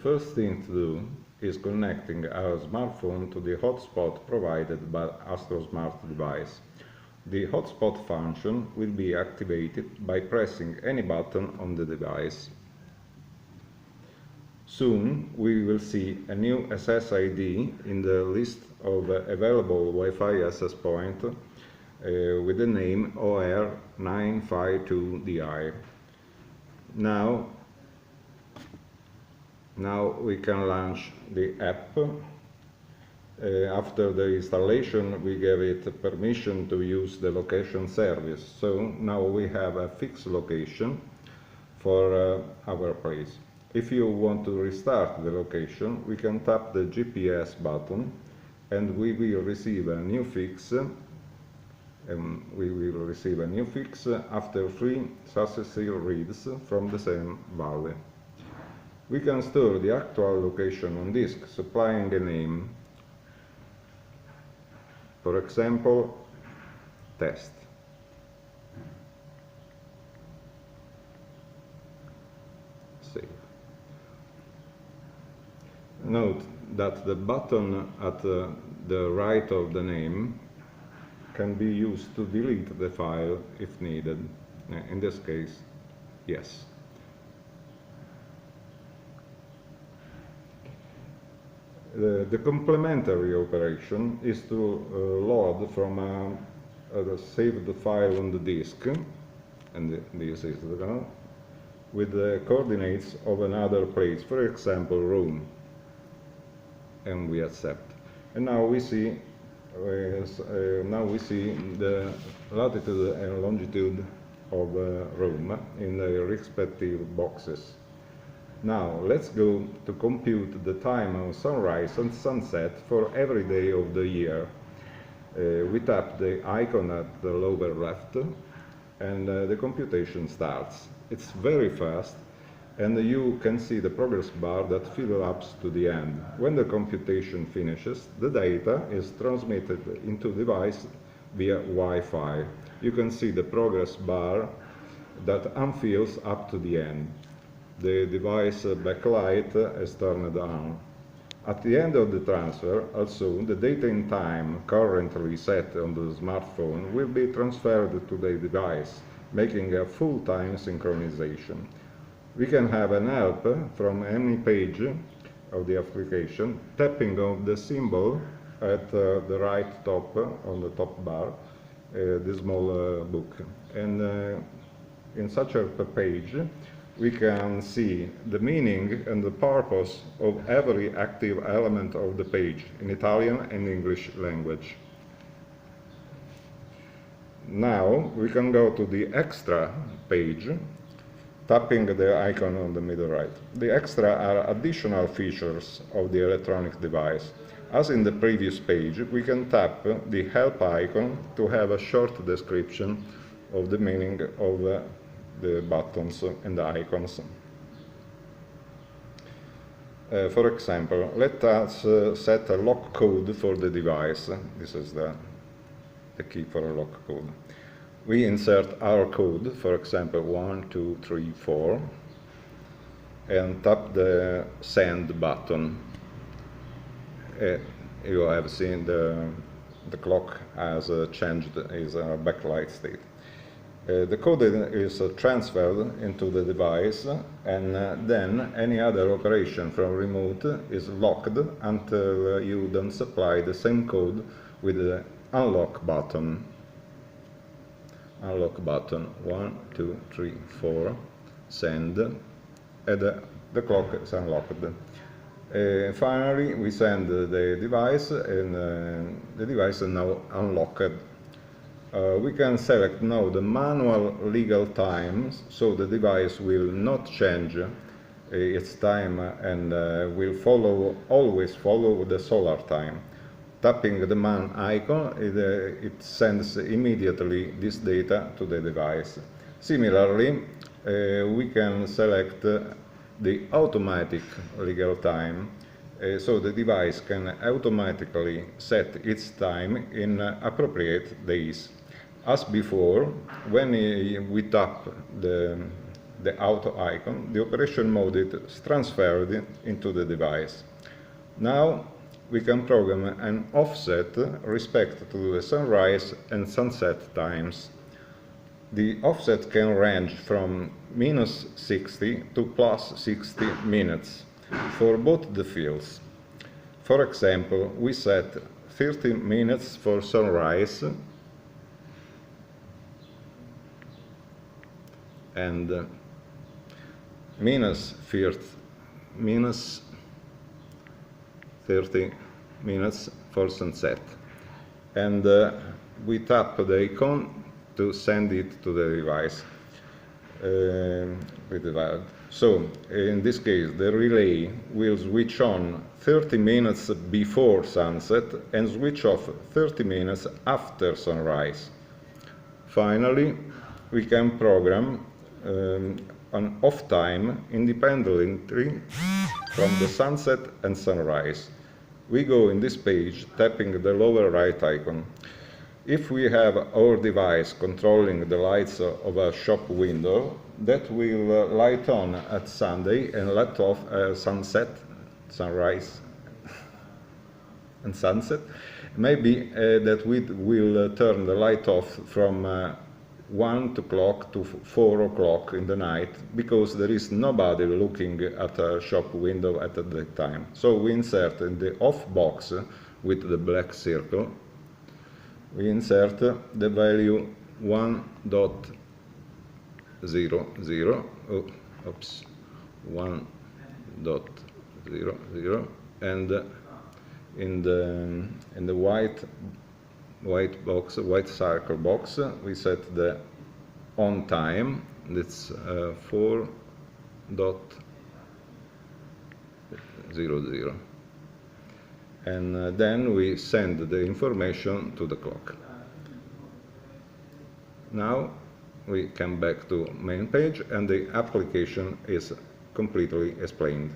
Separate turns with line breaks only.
first thing to do is connecting our smartphone to the hotspot provided by Astro-Smart device. The hotspot function will be activated by pressing any button on the device. Soon we will see a new SSID in the list of available Wi-Fi access points with the name OR952DI. Now we can launch the app. After the installation, we gave it permission to use the location service. So now we have a fixed location for our place. If you want to restart the location, we can tap the GPS button and we will receive a new fix. After 3 successive reads from the same value. We can store the actual location on disk, supplying a name. For example, test. Save. Note that the button at the right of the name can be used to delete the file if needed. In this case, yes. The complementary operation is to load from a saved file on the disk, and this is the with the coordinates of another place, for example, room, and we accept. And now we see the latitude and longitude of room in the respective boxes. Now let's go to compute the time of sunrise and sunset for every day of the year. We tap the icon at the lower left and the computation starts. It's very fast and you can see the progress bar that fills up to the end. When the computation finishes, the data is transmitted into the device via Wi-Fi. You can see the progress bar that unfills up to the end. The device backlight is turned on. At the end of the transfer, also, the date and time currently set on the smartphone will be transferred to the device, making a full-time synchronization. We can have an help from any page of the application, tapping on the symbol at the right top, on the top bar, the small book. And in such a page, we can see the meaning and the purpose of every active element of the page in Italian and English language. Now we can go to the extra page, tapping the icon on the middle right. The extra are additional features of the electronic device. As in the previous page, we can tap the help icon to have a short description of the meaning of the buttons and the icons. For example, let us set a lock code for the device. This is the key for a lock code. We insert our code, for example 1, 2, 3, 4, and tap the send button. You have seen the clock has changed its backlight state. The code is transferred into the device, and then any other operation from remote is locked until you don't supply the same code with the unlock button. Unlock button 1, 2, 3, 4, send, and the clock is unlocked. Finally, we send the device, and the device is now unlocked. We can select now the manual legal times, so the device will not change its time and will always follow the solar time. Tapping the man icon, it sends immediately this data to the device. Similarly, we can select the automatic legal time, so the device can automatically set its time in appropriate days. As before, when we tap the the auto icon, the operation mode is transferred into the device. Now we can program an offset respect to the sunrise and sunset times. The offset can range from -60 to +60 minutes for both the fields. For example, we set 30 minutes for sunrise and minus 30 minutes for sunset. And we tap the icon to send it to the device with the valve. So in this case, the relay will switch on 30 minutes before sunset and switch off 30 minutes after sunrise. Finally, we can program an off time independently from the sunset and sunrise. We go in this page tapping the lower right icon. If we have our device controlling the lights of a shop window, that will light on at Sunday and let off sunset, sunrise, and sunset. Maybe that we will turn the light off from 1 o'clock to 4 o'clock in the night, because there is nobody looking at a shop window at that time. So we insert in the off box with the black circle, we insert the value 1.00, oops, 1.00, and in the white box, white circle box, we set the on time. That's 4.00. And then we send the information to the clock. Now we come back to main page and the application is completely explained.